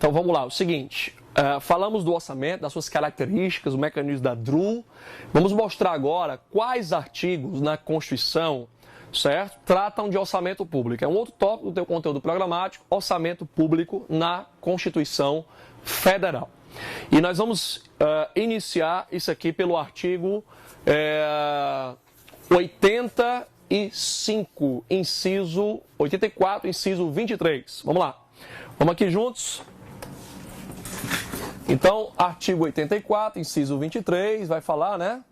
Então vamos lá, o seguinte, falamos do orçamento, das suas características, o mecanismo da DRU. Vamos mostrar agora quais artigos na Constituição, certo, tratam de orçamento público. É um outro tópico do teu conteúdo programático, orçamento público na Constituição Federal. E nós vamos iniciar isso aqui pelo artigo 85, inciso 84, inciso 23. Vamos lá. Vamos aqui juntos. Então, artigo 84, inciso 23, vai falar, né?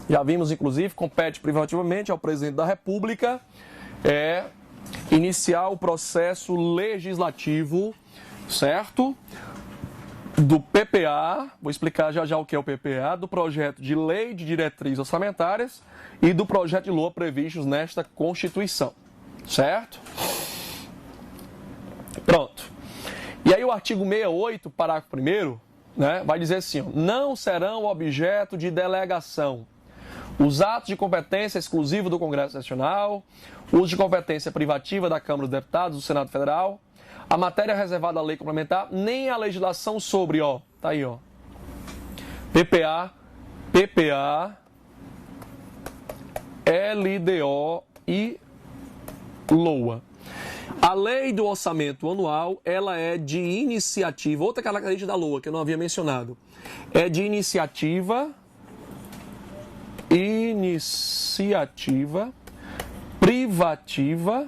Já vimos, inclusive, compete privativamente ao presidente da República iniciar o processo legislativo, certo? Do PPA, vou explicar já já o que é o PPA, do projeto de lei de diretrizes orçamentárias e do projeto de lei previstos nesta Constituição, certo? Pronto. E aí o artigo 68, parágrafo 1º, né, vai dizer assim, ó, não serão objeto de delegação os atos de competência exclusiva do Congresso Nacional, os de competência privativa da Câmara dos Deputados, do Senado Federal, a matéria reservada à lei complementar, nem a legislação sobre, ó, tá aí, ó, PPA, LDO e LOA. A lei do orçamento anual, ela é de iniciativa, outra característica da LOA, que eu não havia mencionado, é de iniciativa privativa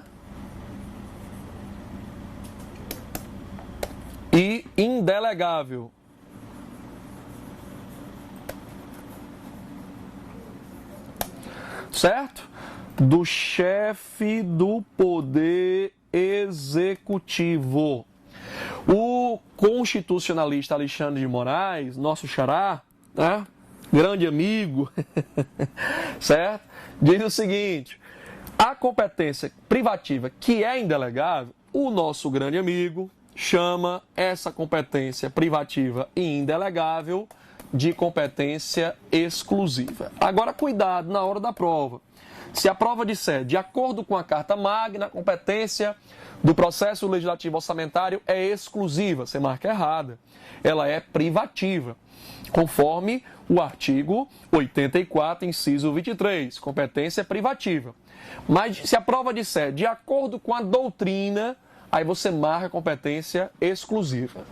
e indelegável. Certo? Do chefe do Poder Executivo. O constitucionalista Alexandre de Moraes, nosso xará, né? Grande amigo, certo? Diz o seguinte, a competência privativa que é indelegável, o nosso grande amigo chama essa competência privativa e indelegável de competência exclusiva. Agora, cuidado na hora da prova. Se a prova disser, de acordo com a Carta Magna, a competência do processo legislativo orçamentário é exclusiva, você marca errada. Ela é privativa, conforme o artigo 84, inciso 23, competência privativa. Mas se a prova disser, de acordo com a doutrina, aí você marca competência exclusiva.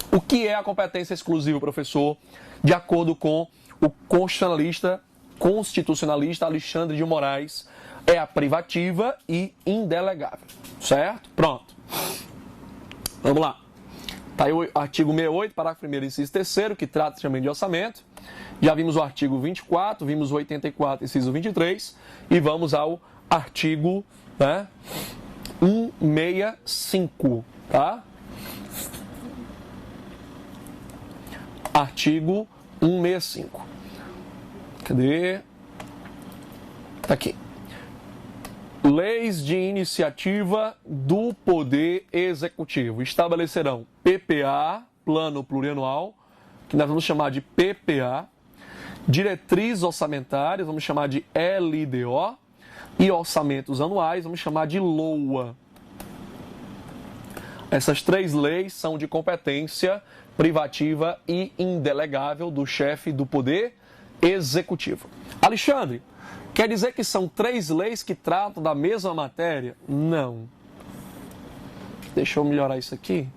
O que é a competência exclusiva, professor? De acordo com o constitucionalista Alexandre de Moraes, é a privativa e indelegável, certo? Pronto. Vamos lá. Está aí o artigo 68, parágrafo 1º, inciso 3º, que trata também de orçamento. Já vimos o artigo 24, vimos o 84, inciso 23, e vamos ao artigo, né, 165, tá? Artigo 165. Cadê? Tá aqui. Leis de iniciativa do Poder Executivo estabelecerão PPA, Plano Plurianual, que nós vamos chamar de PPA, diretrizes orçamentárias, vamos chamar de LDO, e orçamentos anuais, vamos chamar de LOA. Essas três leis são de competência privativa e indelegável do chefe do Poder Executivo. Alexandre, quer dizer que são três leis que tratam da mesma matéria? Não. Deixa eu melhorar isso aqui.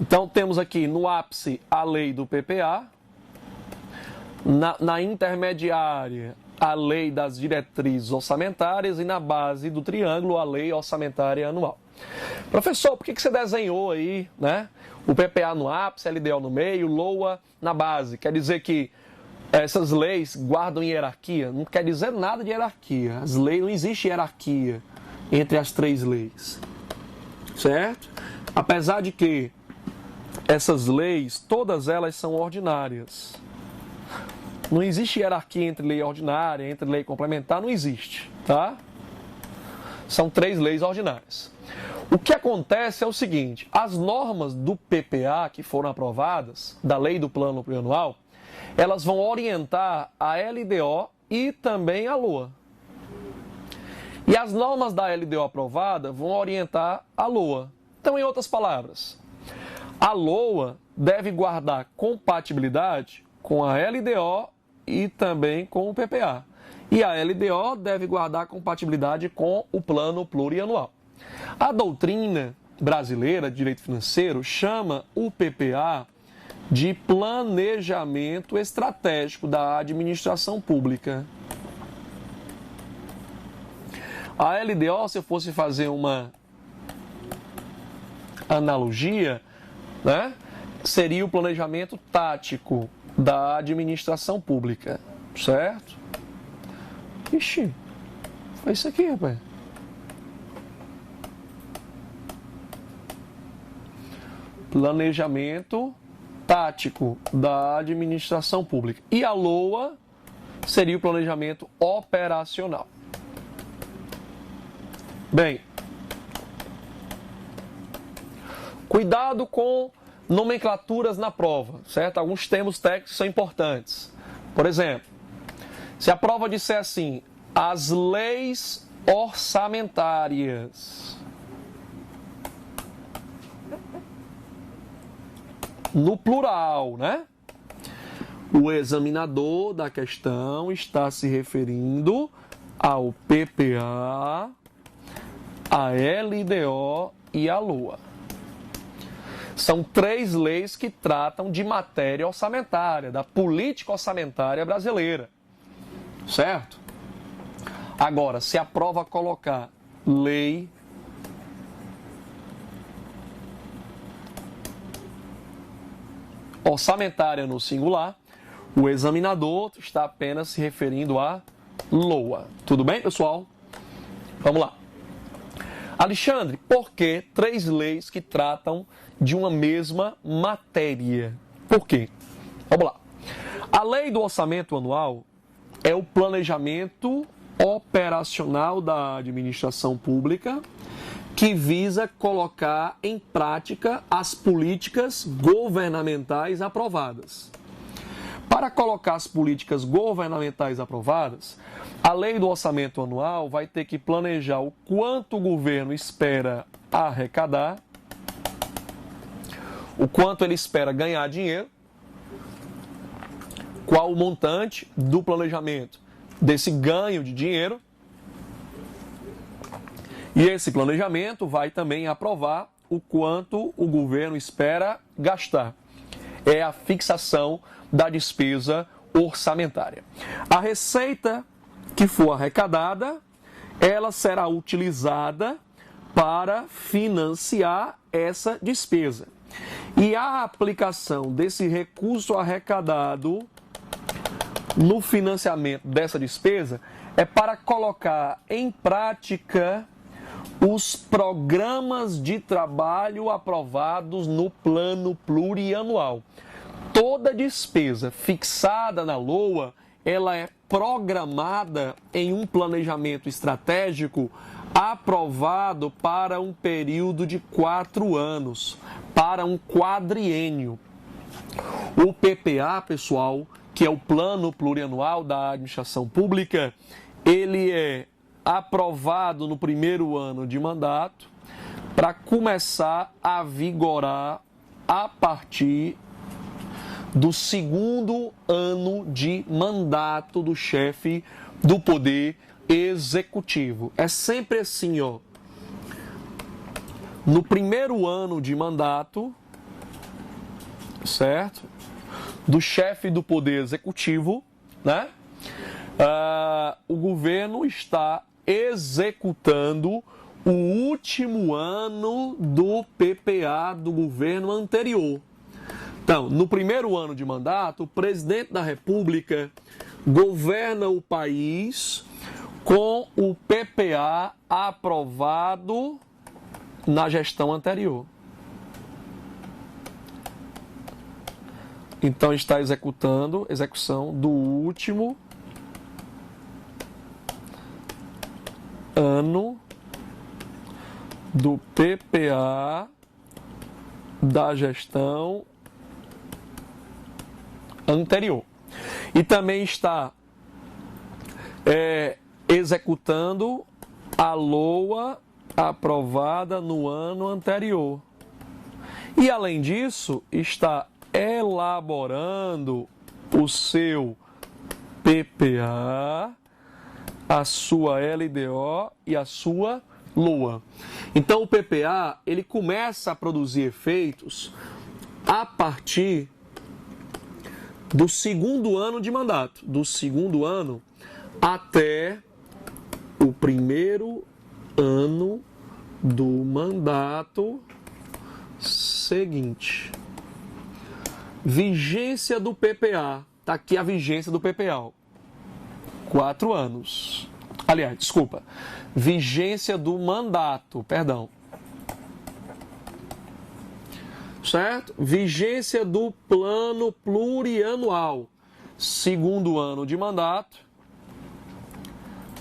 Então temos aqui no ápice a lei do PPA, na intermediária a lei das diretrizes orçamentárias e na base do triângulo a lei orçamentária anual. Professor, por que você desenhou aí, né, o PPA no ápice, LDO no meio, LOA na base? Quer dizer que essas leis guardam hierarquia? Não quer dizer nada de hierarquia. As leis, não existe hierarquia entre as três leis, certo? Apesar de que essas leis, todas elas são ordinárias. Não existe hierarquia entre lei ordinária, entre lei complementar, não existe, tá? São três leis ordinárias. O que acontece é o seguinte, as normas do PPA que foram aprovadas, da lei do plano plurianual, elas vão orientar a LDO e também a LOA. E as normas da LDO aprovada vão orientar a LOA. Então, em outras palavras, a LOA deve guardar compatibilidade com a LDO e também com o PPA. E a LDO deve guardar compatibilidade com o Plano Plurianual. A doutrina brasileira de direito financeiro chama o PPA de planejamento estratégico da administração pública. A LDO, se eu fosse fazer uma analogia, né, seria o planejamento tático da administração pública, certo? Ixi, foi isso aqui, rapaz. Planejamento tático da administração pública. E a LOA seria o planejamento operacional. Bem, cuidado com nomenclaturas na prova, certo? Alguns termos técnicos são importantes. Por exemplo, se a prova disser assim, as leis orçamentárias, no plural, né? O examinador da questão está se referindo ao PPA, a LDO e a LOA. São 3 leis que tratam de matéria orçamentária, da política orçamentária brasileira. Certo? Agora, se a prova colocar lei orçamentária no singular, o examinador está apenas se referindo a LOA. Tudo bem, pessoal? Vamos lá. Alexandre, por que 3 leis que tratam de uma mesma matéria? Por quê? Vamos lá. A lei do orçamento anual é o planejamento operacional da administração pública que visa colocar em prática as políticas governamentais aprovadas. Para colocar as políticas governamentais aprovadas, a lei do orçamento anual vai ter que planejar o quanto o governo espera arrecadar, o quanto ele espera ganhar dinheiro, qual o montante do planejamento desse ganho de dinheiro, e esse planejamento vai também aprovar o quanto o governo espera gastar. É a fixação da despesa orçamentária. A receita que for arrecadada, ela será utilizada para financiar essa despesa. E a aplicação desse recurso arrecadado no financiamento dessa despesa é para colocar em prática os programas de trabalho aprovados no plano plurianual. Toda despesa fixada na LOA, ela é programada em um planejamento estratégico aprovado para um período de 4 anos, para um quadriênio. O PPA, pessoal, que é o Plano Plurianual da Administração Pública, ele é aprovado no primeiro ano de mandato para começar a vigorar a partir do segundo ano de mandato do chefe do Poder Executivo. É sempre assim, ó. No primeiro ano de mandato, certo? Do chefe do Poder Executivo, né? O governo está executando o último ano do PPA do governo anterior. Então, no primeiro ano de mandato, o presidente da República governa o país com o PPA aprovado na gestão anterior. Então, está execução do último ano do PPA da gestão anterior. E também está executando a LOA aprovada no ano anterior. E, além disso, está elaborando o seu PPA, a sua LDO e a sua LOA. Então, o PPA, ele começa a produzir efeitos a partir do segundo ano de mandato. Do segundo ano até o primeiro ano do mandato seguinte. Vigência do PPA. Está aqui a vigência do PPA. 4 anos. Aliás, desculpa. Vigência do mandato, perdão. Certo? Vigência do plano plurianual. Segundo ano de mandato.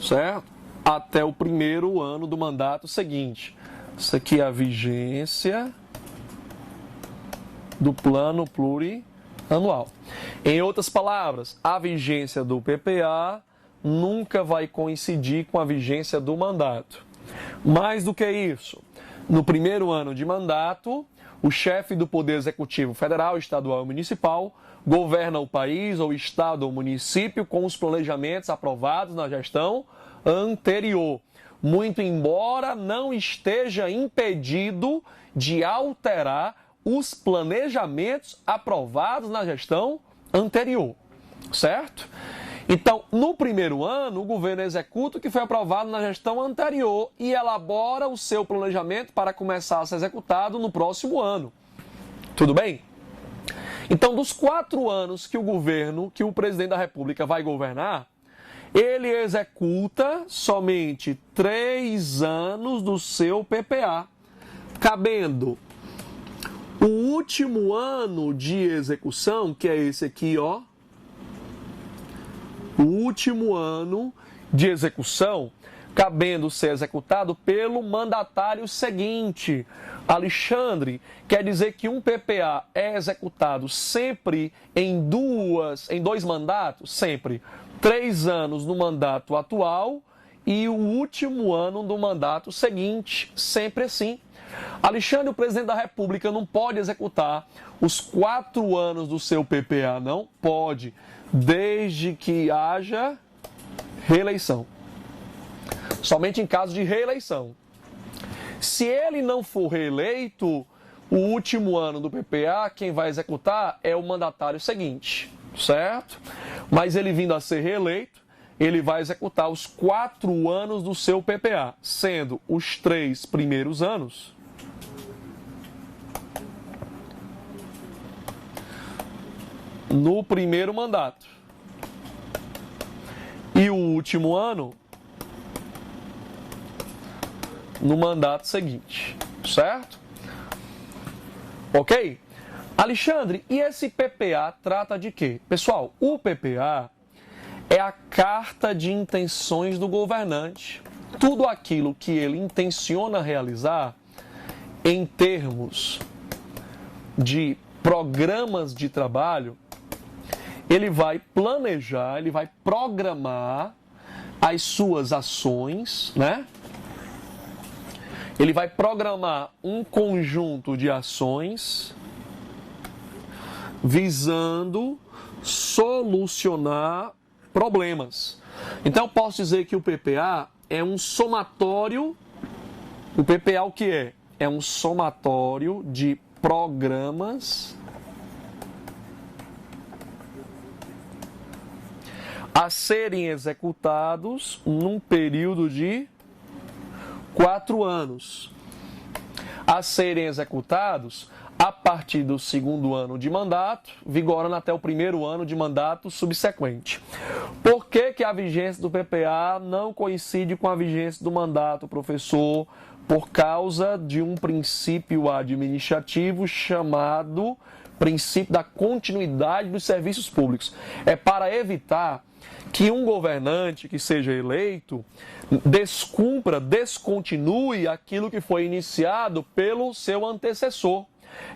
Certo? Até o primeiro ano do mandato seguinte. Isso aqui é a vigência do plano plurianual. Em outras palavras, a vigência do PPA nunca vai coincidir com a vigência do mandato. Mais do que isso, no primeiro ano de mandato, o chefe do Poder Executivo Federal, Estadual e Municipal governa o país ou estado ou município com os planejamentos aprovados na gestão anterior, muito embora não esteja impedido de alterar os planejamentos aprovados na gestão anterior, certo? Então, no primeiro ano, o governo executa o que foi aprovado na gestão anterior e elabora o seu planejamento para começar a ser executado no próximo ano. Tudo bem? Então, dos 4 anos que o presidente da República vai governar, ele executa somente 3 anos do seu PPA, cabendo o último ano de execução, que é esse aqui, ó. O último ano de execução, cabendo ser executado pelo mandatário seguinte. Alexandre, quer dizer que um PPA é executado sempre em 2 mandatos? Sempre. 3 anos no mandato atual e o último ano do mandato seguinte. Sempre assim. Alexandre, o presidente da República não pode executar os 4 anos do seu PPA, não? Pode, desde que haja reeleição. Somente em caso de reeleição. Se ele não for reeleito, o último ano do PPA, quem vai executar é o mandatário seguinte, certo? Mas ele vindo a ser reeleito, ele vai executar os 4 anos do seu PPA, sendo os 3 primeiros anos no primeiro mandato e o último ano no mandato seguinte, certo? Ok? Alexandre, e esse PPA trata de quê? Pessoal, o PPA é a carta de intenções do governante. Tudo aquilo que ele intenciona realizar em termos de programas de trabalho, ele vai planejar, ele vai programar as suas ações, né? Ele vai programar um conjunto de ações visando solucionar problemas. Então, eu posso dizer que o PPA é um somatório. O PPA o que é? É um somatório de programas a serem executados num período de 4 anos. A serem executados a partir do segundo ano de mandato, vigorando até o primeiro ano de mandato subsequente. Por que que a vigência do PPA não coincide com a vigência do mandato, professor? Por causa de um princípio administrativo chamado princípio da continuidade dos serviços públicos. É para evitar que um governante que seja eleito descontinue aquilo que foi iniciado pelo seu antecessor.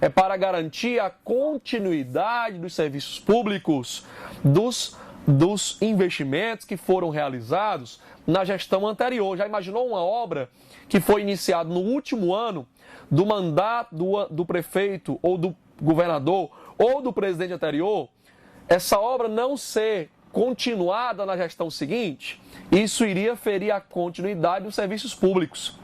É para garantir a continuidade dos serviços públicos dos dos investimentos que foram realizados na gestão anterior. Já imaginou uma obra que foi iniciada no último ano do mandato do prefeito ou do governador ou do presidente anterior? Essa obra não ser continuada na gestão seguinte, isso iria ferir a continuidade dos serviços públicos.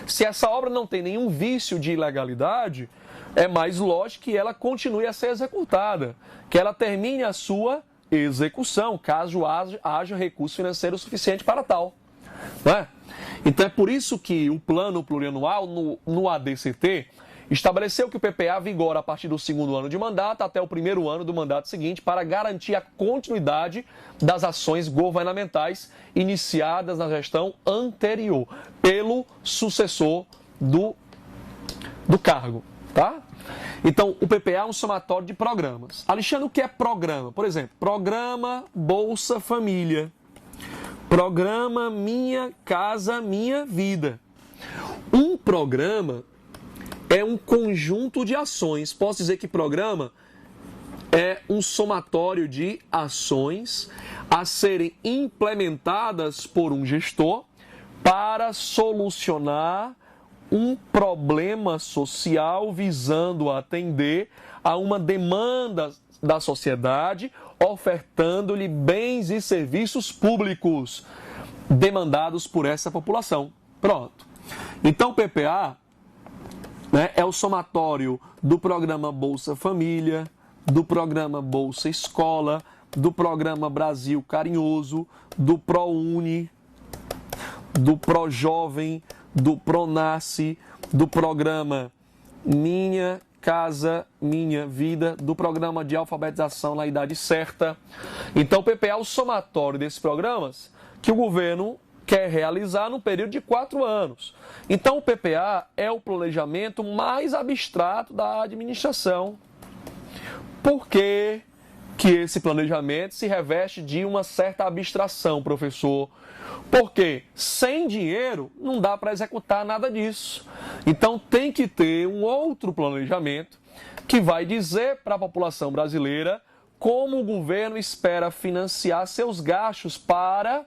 Se essa obra não tem nenhum vício de ilegalidade, é mais lógico que ela continue a ser executada, que ela termine a sua execução, caso haja recurso financeiro suficiente para tal. Não é? Então é por isso que o plano plurianual no ADCT estabeleceu que o PPA vigora a partir do segundo ano de mandato até o primeiro ano do mandato seguinte para garantir a continuidade das ações governamentais iniciadas na gestão anterior pelo sucessor do cargo, tá? Então, o PPA é um somatório de programas. Alexandre, o que é programa? Por exemplo, programa Bolsa Família, programa Minha Casa Minha Vida. Um programa é um conjunto de ações. Posso dizer que programa é um somatório de ações a serem implementadas por um gestor para solucionar um problema social visando atender a uma demanda da sociedade, ofertando-lhe bens e serviços públicos demandados por essa população. Pronto. Então, o PPA é o somatório do programa Bolsa Família, do programa Bolsa Escola, do programa Brasil Carinhoso, do ProUni, do ProJovem, do ProNasce, do programa Minha Casa Minha Vida, do programa de alfabetização na idade certa. Então, o PPA é o somatório desses programas que o governo quer realizar no período de 4 anos. Então, o PPA é o planejamento mais abstrato da administração. Por que esse planejamento se reveste de uma certa abstração, professor? Porque sem dinheiro não dá para executar nada disso. Então, tem que ter um outro planejamento que vai dizer para a população brasileira como o governo espera financiar seus gastos para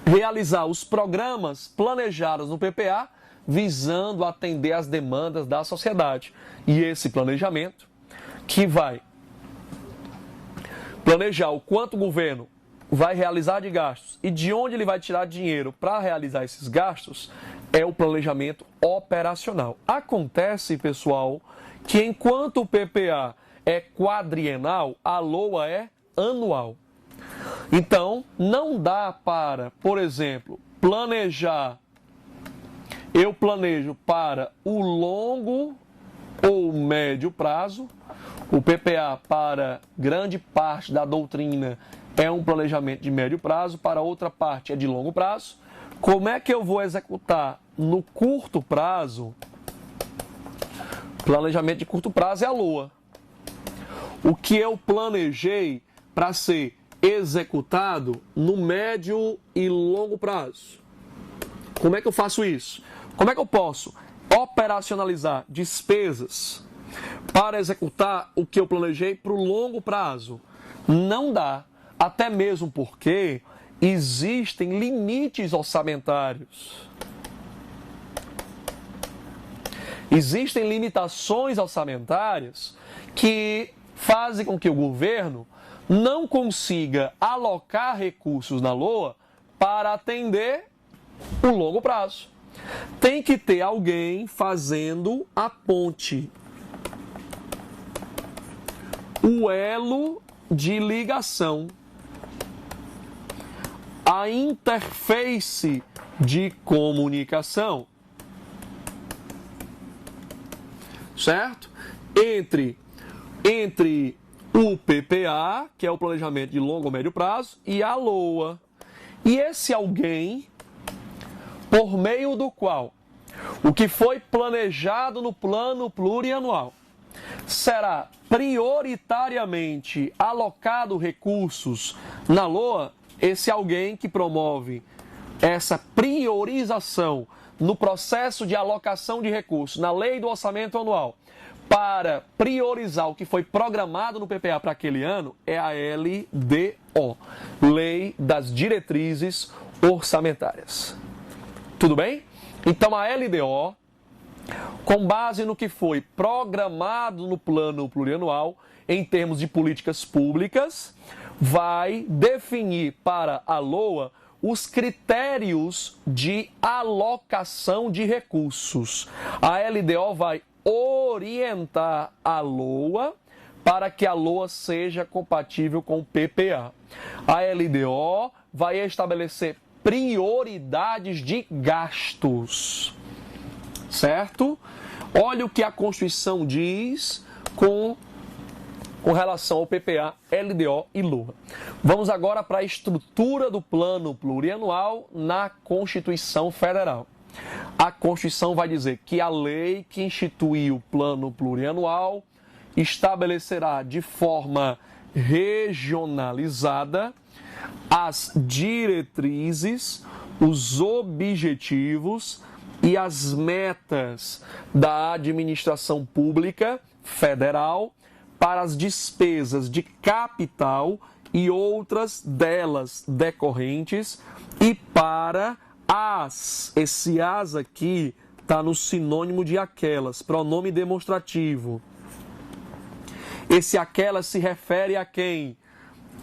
realizar os programas planejados no PPA, visando atender às demandas da sociedade. E esse planejamento, que vai planejar o quanto o governo vai realizar de gastos e de onde ele vai tirar dinheiro para realizar esses gastos, é o planejamento operacional. Acontece, pessoal, que enquanto o PPA é quadrienal, a LOA é anual. Então, não dá para, por exemplo, eu planejo para o longo ou médio prazo. O PPA, para grande parte da doutrina, é um planejamento de médio prazo, para outra parte é de longo prazo. Como é que eu vou executar no curto prazo? Planejamento de curto prazo é a LOA. O que eu planejei para ser executado no médio e longo prazo. Como é que eu faço isso? Como é que eu posso operacionalizar despesas para executar o que eu planejei para o longo prazo? Não dá, até mesmo porque existem limites orçamentários. Existem limitações orçamentárias que fazem com que o governo não consiga alocar recursos na LOA para atender o longo prazo. Tem que ter alguém fazendo a ponte, o elo de ligação, a interface de comunicação, certo? Entre o PPA, que é o planejamento de longo ou médio prazo, e a LOA. E esse alguém, por meio do qual o que foi planejado no plano plurianual será prioritariamente alocado recursos na LOA, esse alguém que promove essa priorização no processo de alocação de recursos na lei do orçamento anual para priorizar o que foi programado no PPA para aquele ano é a LDO, Lei das Diretrizes Orçamentárias. Tudo bem? Então a LDO, com base no que foi programado no plano plurianual, em termos de políticas públicas, vai definir para a LOA os critérios de alocação de recursos. A LDO vai orientar a LOA para que a LOA seja compatível com o PPA. A LDO vai estabelecer prioridades de gastos, certo? Olha o que a Constituição diz com relação ao PPA, LDO e LOA. Vamos agora para a estrutura do plano plurianual na Constituição Federal. A Constituição vai dizer que a lei que instituiu o plano plurianual estabelecerá de forma regionalizada as diretrizes, os objetivos e as metas da administração pública federal para as despesas de capital e outras delas decorrentes e para esse as aqui está no sinônimo de aquelas, pronome demonstrativo. Esse aquelas se refere a quem?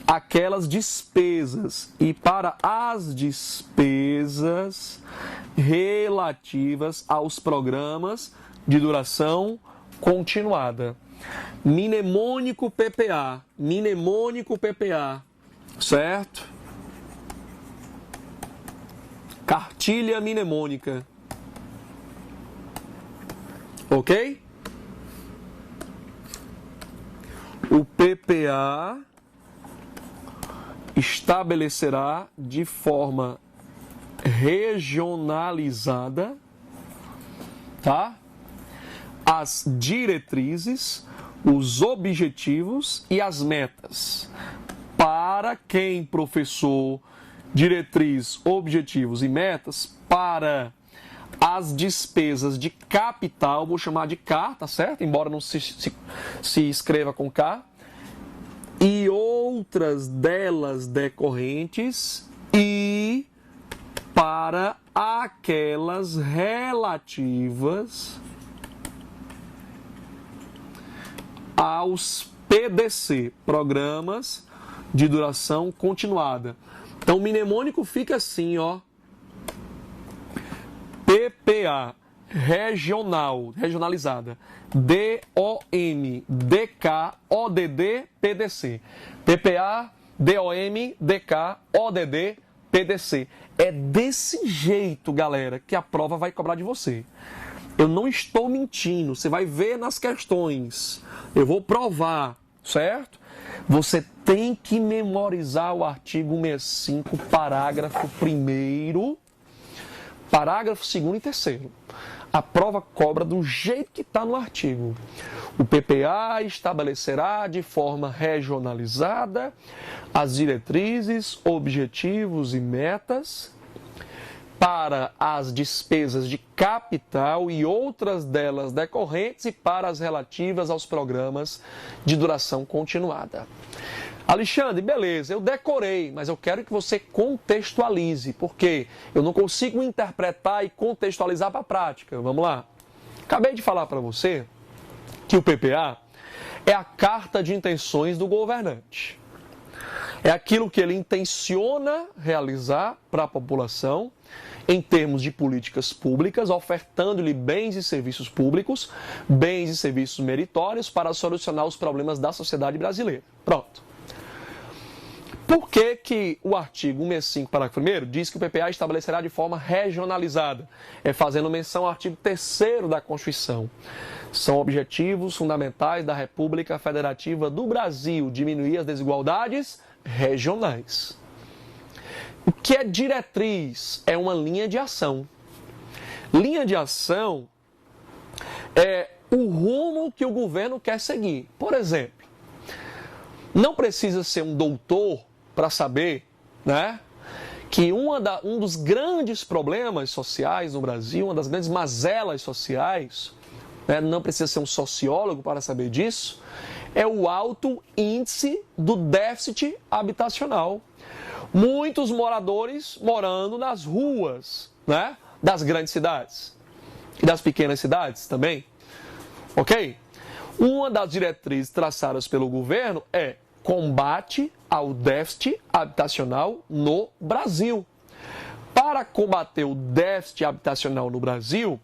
Aquelas despesas e para as despesas relativas aos programas de duração continuada. Mnemônico PPA, certo? Cartilha mnemônica, ok? O PPA estabelecerá de forma regionalizada, tá? As diretrizes, os objetivos e as metas. Para quem, professor? Diretriz, objetivos e metas para as despesas de capital, vou chamar de K, tá certo? Embora não se escreva com K. E outras delas decorrentes e para aquelas relativas aos PDC, Programas de Duração Continuada. Então, o mnemônico fica assim, ó. PPA, regionalizada. DOM, DK, ODD, PDC. PPA, DOM, DK, ODD, PDC. É desse jeito, galera, que a prova vai cobrar de você. Eu não estou mentindo, você vai ver nas questões. Eu vou provar, certo? Você tem que memorizar o artigo 165, parágrafo 1º, parágrafo 2º e 3º. A prova cobra do jeito que está no artigo. O PPA estabelecerá de forma regionalizada as diretrizes, objetivos e metas para as despesas de capital e outras delas decorrentes e para as relativas aos programas de duração continuada. Alexandre, beleza, eu decorei, mas eu quero que você contextualize, porque eu não consigo interpretar e contextualizar para a prática. Vamos lá? Acabei de falar para você que o PPA é a carta de intenções do governante. É aquilo que ele intenciona realizar para a população em termos de políticas públicas, ofertando-lhe bens e serviços públicos, bens e serviços meritórios para solucionar os problemas da sociedade brasileira. Pronto. Por que o artigo 165, parágrafo 1º, diz que o PPA estabelecerá de forma regionalizada? É fazendo menção ao artigo 3º da Constituição. São objetivos fundamentais da República Federativa do Brasil, diminuir as desigualdades regionais. O que é diretriz? É uma linha de ação. Linha de ação é o rumo que o governo quer seguir. Por exemplo, não precisa ser um doutor para saber, né, que um dos grandes problemas sociais no Brasil, uma das grandes mazelas sociais, né? Não precisa ser um sociólogo para saber disso, é o alto índice do déficit habitacional. Muitos moradores morando nas ruas, né, das grandes cidades e das pequenas cidades também. Ok? Uma das diretrizes traçadas pelo governo é combate ao déficit habitacional no Brasil. Para combater o déficit habitacional no Brasil,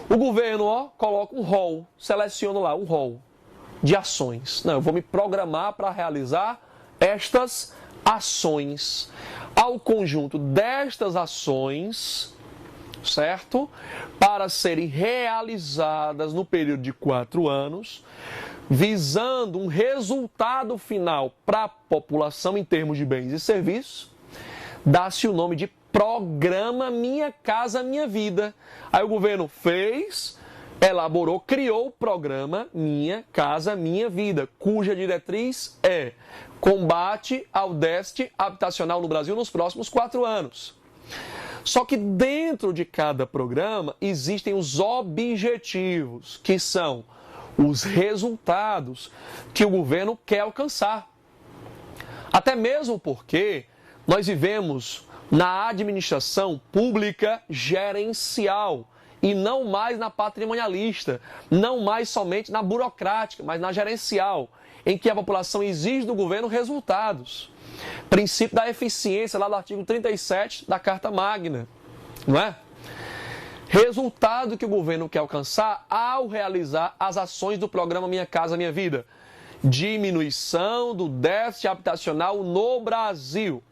o governo coloca um rol, seleciona lá um rol de ações. Não, eu vou me programar para realizar estas ações. Ao conjunto destas ações, certo? Para serem realizadas no período de 4 anos, visando um resultado final para a população em termos de bens e serviços, dá-se o nome de Programa Minha Casa Minha Vida. Aí o governo fez, elaborou, criou o programa Minha Casa Minha Vida, cuja diretriz é combate ao déficit habitacional no Brasil nos próximos 4 anos. Só que dentro de cada programa existem os objetivos, que são os resultados que o governo quer alcançar. Até mesmo porque nós vivemos na administração pública gerencial e não mais na patrimonialista, não mais somente na burocrática, mas na gerencial, em que a população exige do governo resultados. Princípio da eficiência, lá do artigo 37 da Carta Magna, não é? Resultado que o governo quer alcançar ao realizar as ações do programa Minha Casa Minha Vida. Diminuição do déficit habitacional no Brasil.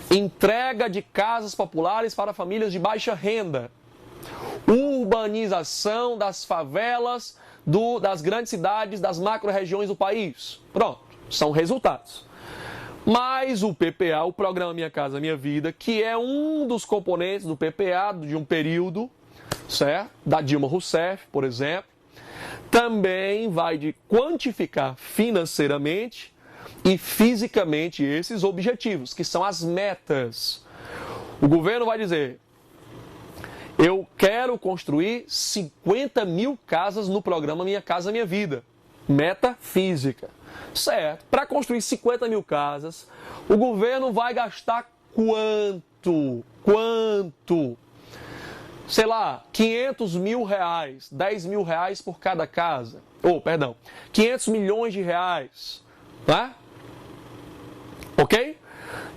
Entrega de casas populares para famílias de baixa renda. Urbanização das favelas, das grandes cidades, das macro-regiões do país. Pronto, são resultados. Mas o PPA, o Programa Minha Casa Minha Vida, que é um dos componentes do PPA de um período, certo? Da Dilma Rousseff, por exemplo, também vai de quantificar financeiramente e fisicamente esses objetivos, que são as metas. O governo vai dizer: eu quero construir 50 mil casas no programa Minha Casa Minha Vida. Meta física. Certo. Para construir 50 mil casas, o governo vai gastar quanto? Sei lá, 500 mil reais, 10 mil reais por cada casa. 500 milhões de reais. Tá? Ok?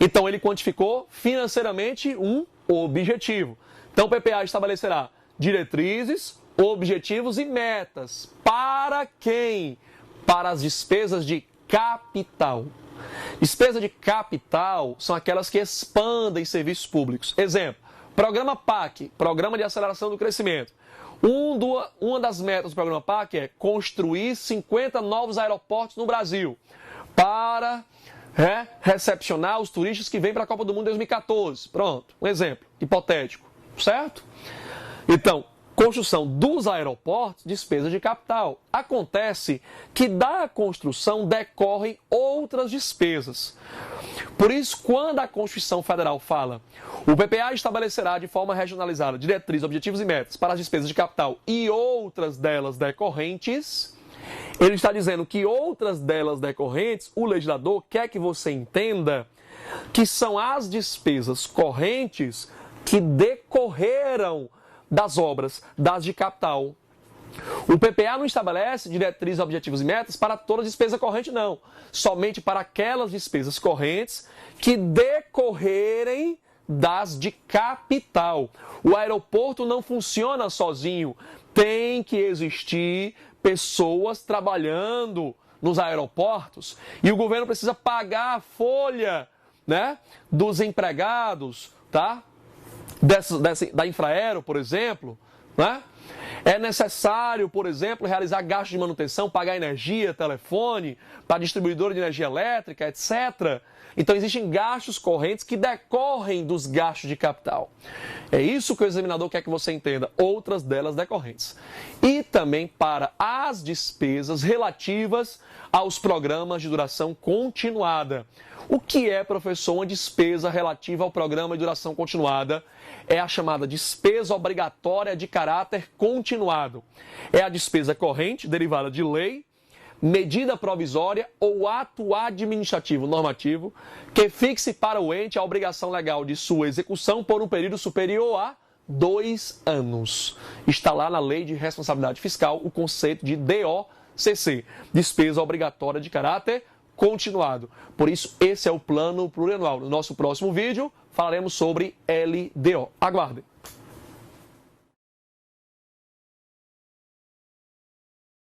Então ele quantificou financeiramente um objetivo. Então o PPA estabelecerá diretrizes, objetivos e metas. Para quem? Para as despesas de capital. Despesa de capital são aquelas que expandem serviços públicos. Exemplo, Programa PAC, Programa de Aceleração do Crescimento. Uma das metas do Programa PAC é construir 50 novos aeroportos no Brasil para recepcionar os turistas que vêm para a Copa do Mundo 2014. Pronto, um exemplo hipotético, certo? Então, construção dos aeroportos, despesa de capital. Acontece que da construção decorrem outras despesas. Por isso, quando a Constituição Federal fala, o PPA estabelecerá de forma regionalizada diretrizes, objetivos e metas para as despesas de capital e outras delas decorrentes, ele está dizendo que outras delas decorrentes, o legislador quer que você entenda que são as despesas correntes que decorreram das obras, das de capital. O PPA não estabelece diretrizes, objetivos e metas para toda despesa corrente, não. Somente para aquelas despesas correntes que decorrerem das de capital. O aeroporto não funciona sozinho. Tem que existir pessoas trabalhando nos aeroportos e o governo precisa pagar a folha, né, dos empregados, tá? Da Infraero, por exemplo, né? É necessário, por exemplo, realizar gastos de manutenção, pagar energia, telefone, para a distribuidora de energia elétrica, etc. Então, existem gastos correntes que decorrem dos gastos de capital. É isso que o examinador quer que você entenda, outras delas decorrentes. E também para as despesas relativas aos programas de duração continuada. O que é, professor, uma despesa relativa ao programa de duração continuada? É a chamada despesa obrigatória de caráter continuado. continuado é a despesa corrente derivada de lei, medida provisória ou ato administrativo normativo que fixe para o ente a obrigação legal de sua execução por um período superior a 2 anos. Está lá na Lei de Responsabilidade Fiscal o conceito de DOCC, despesa obrigatória de caráter continuado. Por isso, esse é o plano plurianual. No nosso próximo vídeo, falaremos sobre LDO. Aguardem!